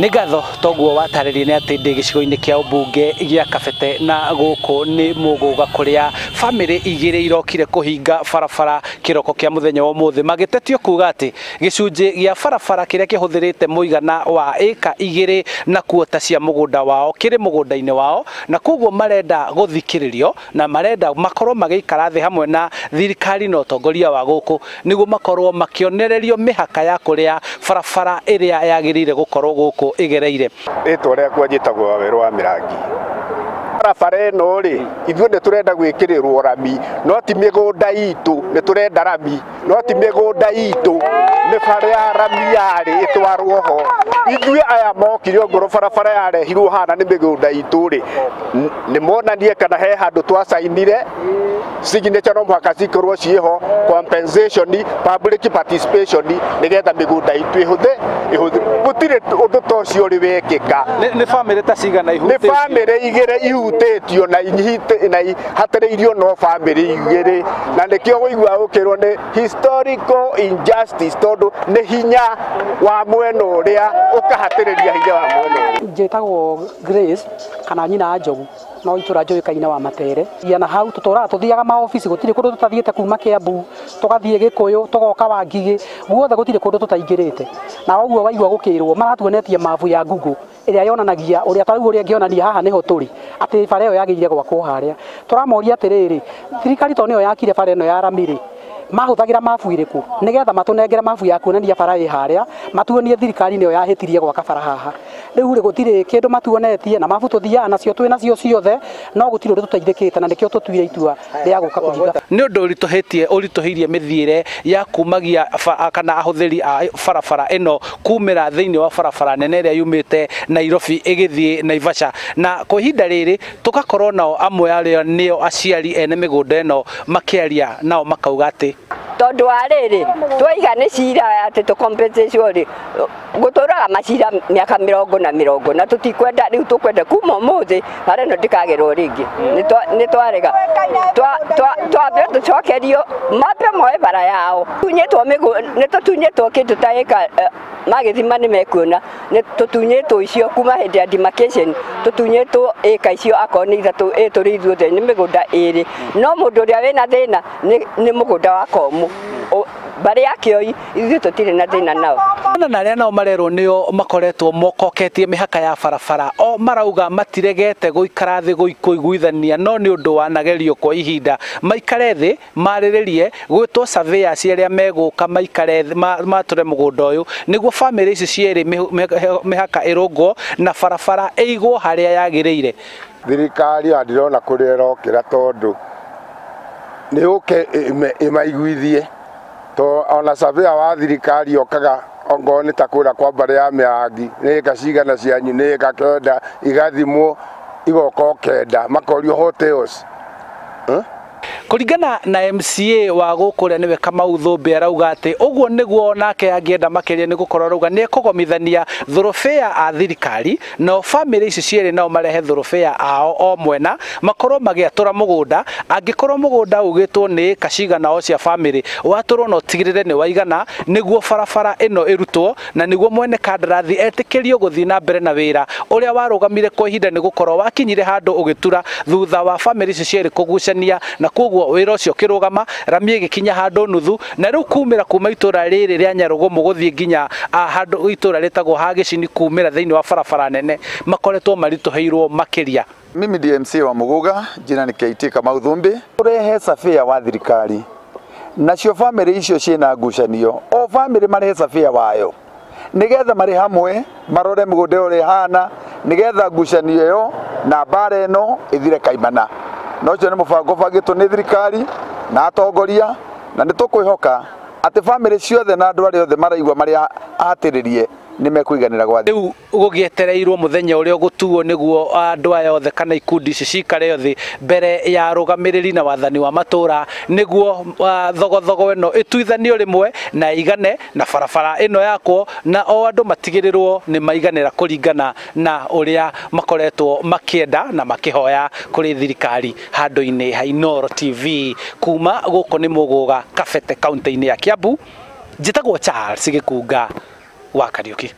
Nĩ ngatho toguo watarĩrie nĩ atĩ ndĩ gĩcigo-inĩ kĩa ũmbunge gĩa Kabete na gũkũ nĩ Mũgũga kũrĩa bamĩrĩ igĩrĩ irokire kũhinga barabara kĩroko kĩa mũthenya wa ũmũthĩ, magĩtetio kuga atĩ gĩcunjĩ gĩa barabara kĩrĩa kĩhũthĩrĩte mũigana wa ĩka igĩrĩ na kuota cia mũgũnda wao kĩrĩ mũgũnda-inĩ wao, na koguo marenda gũthikĩrĩrio na marenda makorwo magĩikara thĩ hamwe na thirikari na ũtongoria wa gũkũ nĩguo makorwo makĩonererio mĩhaka ya kũrĩa barabara ĩrĩa yagĩrĩire gũkorwo gũkũ igereire. Rĩtwa rĩakwa njĩtagwo Werũ wa Mĩrangi. Barabara ĩno rĩ, ithuĩ nĩ tũrenda gwĩkĩrĩrwo rami, no ti mĩgũnda itũ, nĩ tũrenda rami, no ti mĩgũnda itũ, nĩ bara ya rami yarĩ ĩtwarwo ho. Ithuĩ aya mokire ngoro barabara yarehirwo hana nĩ mĩgũnda itũ rĩ, nĩ monanie kana he handũ twacainire signature no mũhaka cikorwo ciĩho, compensation, public participation nĩgetha mĩgũnda itũ ĩhũthĩ gũtirĩ ũndũ ta ũcio ũrĩ wekĩka. Nĩ bamĩrĩ ta cigana ihutĩtio? Nĩ bamĩrĩ igĩrĩ ihutĩtio na ihatĩrĩirio no bamĩrĩ igĩrĩ, na nĩkĩo ũigua ũkĩrwo nĩ historical injustice tondũ nĩ hinya wa mwena ũrĩa ũkahatĩrĩria hinya wa mwena ũrĩa. Njĩtagwo Grace kana nyina Njogu, no itũra njũĩkaine wa Matere. Na hau tũtũraga tũthiaga maobici, gũtirĩ kũndũ tũtathiĩte kuma Kĩambu, tũgathiĩ Gĩkũyũ, tũgoka Wangigĩ, guothe gũtirĩ kũndũ tũtaingĩrĩte. Na ũguo waigua gũkĩrwo maratuonetie mabu ya Google ĩrĩa yonanagia ũrĩa tarĩu ũrĩa ngĩonania haha nĩho tũrĩ atĩ bara ĩyo yagĩrĩire gwakwo harĩa. Tũramoria atĩrĩrĩ, thirikari to nĩyo yakire bara ĩno ya rami-rĩ, mahũthagĩra mabu irĩkũ nĩgetha matũnengere mabu ya kuonania bara ĩ harĩa, matuonie thirikari nĩyo yahĩtirie gwaka bara haha. Rĩu rĩ gũtirĩ kĩndũ matuonetie na mabu tũthiaga nacio twĩ nacio ciothe, no gũtirĩ ũndũ tũteithĩkĩte, na nĩkĩo tũtuire itua rĩa gũka kũhinga. Nĩ ũndũ ũritũhĩirie mĩthiĩre ya kumagia kana ahũthĩri a barabara ĩno kumĩra thĩinĩ wa barabara nene ĩrĩa yumĩte Nairobi ĩgĩthiĩ Naivasha, na kwa ihinda rĩrĩ tũgakorwo nao amwe arĩa nĩo aciari ene mĩgũnda ĩno makĩaria nao makauga atĩ tondũ wa rĩrĩ twaiga nĩ cira atĩ tũ compensation rĩ gũtũraga macira mĩaka 40 na tũtikwenda rĩu tũkwenda kuma ũmũthĩ bara ĩno ndĩkagerwo rĩngĩ. Nĩ twarega twambe tũcokerio mape moe bara yao, nĩ tũtunyĩtwo kĩndũ ta ĩka magĩthima nĩ mekuona nĩ tũtunyĩtwo icio kuma hĩndĩ ya demarcation, tũtunyĩtwo ĩka icio akorwo nĩ ithatũ tũrĩ ithuothe nĩ mĩgũnda ĩrĩ, no mũndũ ũrĩa wĩna thĩna nĩ mũgũnda wa Komu barĩ ya Kĩoi, ithuĩ tũtirĩ na thĩna nao. Na arĩa nao marerwo nĩo makoretwo mokoketie mĩhaka ya barabara, o marauga matiregete gũikara thĩ kũiguithania, no nĩ ũndũ wanagerio kwa ihinda maikare thĩ marĩrĩrie gwĩtwo surveyors arĩa megũka maikare matũre mũgũnda ũyũ nĩguo bamĩrĩ ici cierĩ mĩhaka ĩrũngwo na barabara ĩigwo harĩa yagĩrĩire. Thirikari ndirona kũrĩa ĩrokĩra tondũ nĩ ũke ĩmaiguithie to ona surveyor wa thirikari okaga ongo nĩ ta kũra kwa bara ya Mĩrangi nĩ ĩka cigana cianyu, nĩ ĩka kenda, igathimwo igoka kenda makorio hotels. Kũringana na MCA wa gũkũrĩa nĩwe Kamau Thũmbĩ arauga atĩ ũguo nĩguo nake angĩenda makĩria nĩ gũkorwo arauga nĩ ekũgomithania thorobea a thirikari na bamĩrĩ ici cierĩ nao marehe thorobea ao o mwena makorwo magĩatũra mũgũnda, angĩkorwo mũgũnda ugĩtwo nĩ ĩka cigana o cia bamĩrĩ watũrwo no tigĩrĩre nĩ waigana nĩguo barabara ĩno ĩrutwo na nĩguo mwene kandarathi etĩkĩrio gũthiĩ na mbere na wĩra ũrĩa warũgamire kwa ihinda nĩ gũkorwo wakinyire handũ ũgĩtura thutha wa bamĩrĩ ici cierĩ kũgucania, na koguo wĩra ũcio kĩrũgama rami ĩgĩkinya handũ nuthu, na rĩu kumĩra kuma itũra rĩrĩ rĩa Nyarũgũ gũthiĩ nginya handũ itũra rĩtagwo ha Gĩcini kumĩra thĩinĩ wa barabara nene makoretwo maritũhĩirwo makĩria. Mimi ndiye MCA wa Mũgũga, jina ni KT Kamau Thũmbĩ. Turehe surveyor wa thirikari nacio bamĩrĩ icio ciĩna ngucanio, o bamĩrĩ marehe surveyor wayo nĩgetha marĩ hamwe marore mũgũnda ũrĩa hana, nĩgetha ngucanio ĩyo na bara ĩno ĩthire kaimana. No ũcio nĩ mũbango bangĩtwo nĩ thirikari na atongoria, na nĩ tũkwĩhoka atĩ bamĩrĩ ciothe na andũ arĩa othe maraigua marĩa ahatĩrĩrie nĩ mekũiganĩra gwa rĩu gũgĩetereirwo mũthenya ũrĩa ũgũtuo nĩguo andũ aya othe kana ikundi ici cikare thĩ mbere ya rũgamĩrĩri na wathani wa matũra nĩguo thogothogo ĩno ĩtuithanio rĩmwe na igane na barabara ĩno yakwo na o andũ matigĩrĩrwo nĩ maiganĩra kũringana na ũrĩa makoretwo makĩenda na makĩhoya kũrĩ thirikari. Handũ-inĩ ha Inooro TV kuma gũkũ nĩ Mũgũga, Kabete, kaunti-inĩ ya Kiambu, njĩtagwo Charles Gĩkunga wa Kariũki.